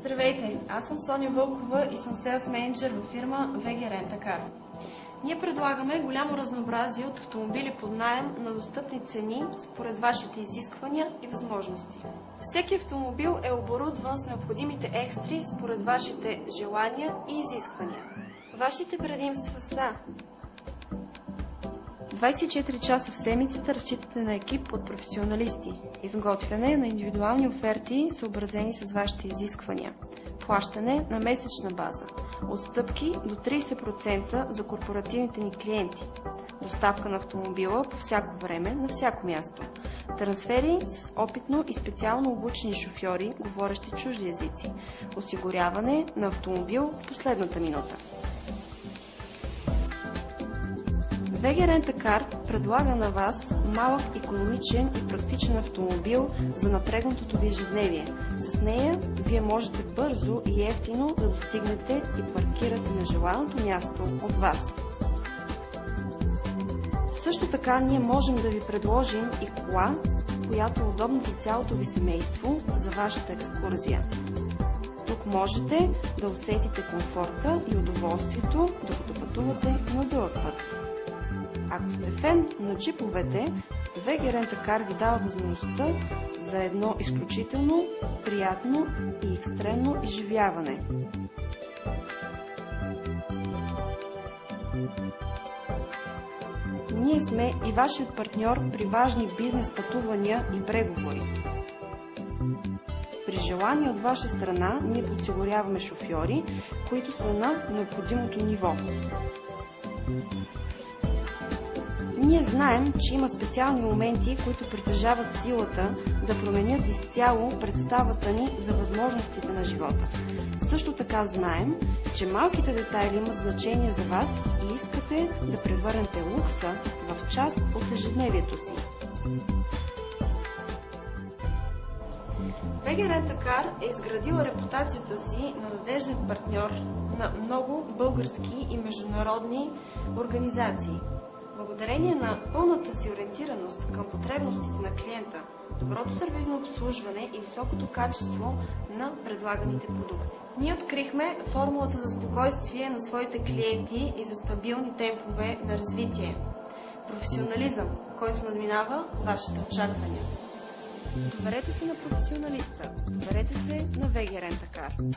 Здравейте, аз съм Соня Вълкова и съм селс менеджер във фирма VG Rent a Car. Ние предлагаме голямо разнообразие от автомобили под наем на достъпни цени според вашите изисквания и възможности. Всеки автомобил е оборудван с необходимите екстри според вашите желания и изисквания. Вашите предимства са: 24 часа в седмицата разчитате на екип от професионалисти, изготвяне на индивидуални оферти, съобразени с вашите изисквания, плащане на месечна база, отстъпки до 30% за корпоративните ни клиенти, доставка на автомобила по всяко време, на всяко място, трансфери с опитно и специално обучени шофьори, говорещи чужди езици, осигуряване на автомобил в последната минута. VG Rent a Car предлага на вас малък, икономичен и практичен автомобил за напрегнатото ви ежедневие. С нея вие можете бързо и евтино да достигнете и паркирате на желаното място от вас. Също така ние можем да ви предложим и кола, която е удобна за цялото ви семейство за вашата екскурзия. Тук можете да усетите комфорта и удоволствието, докато пътувате на дълъг път. Ако сте фен на джиповете, VG Rent a Car ви дава възможността за едно изключително, приятно и екстремно изживяване. Ние сме и вашият партньор при важни бизнес пътувания и преговори. При желание от ваша страна ние подсигуряваме шофьори, които са на необходимото ниво. Ние знаем, че има специални моменти, които притежават силата да променят изцяло представата ни за възможностите на живота. Също така знаем, че малките детайли имат значение за вас и искате да превърнете лукса в част от ежедневието си. VG Rent a Car е изградила репутацията си на надежден партньор на много български и международни организации. Благодарение на пълната си ориентираност към потребностите на клиента, доброто сервизно обслужване и високото качество на предлаганите продукти. Ние открихме формулата за спокойствие на своите клиенти и за стабилни темпове на развитие. Професионализъм, който надминава вашите очаквания. Доверете се на професионалиста. Доверете се на VG Rent a Car.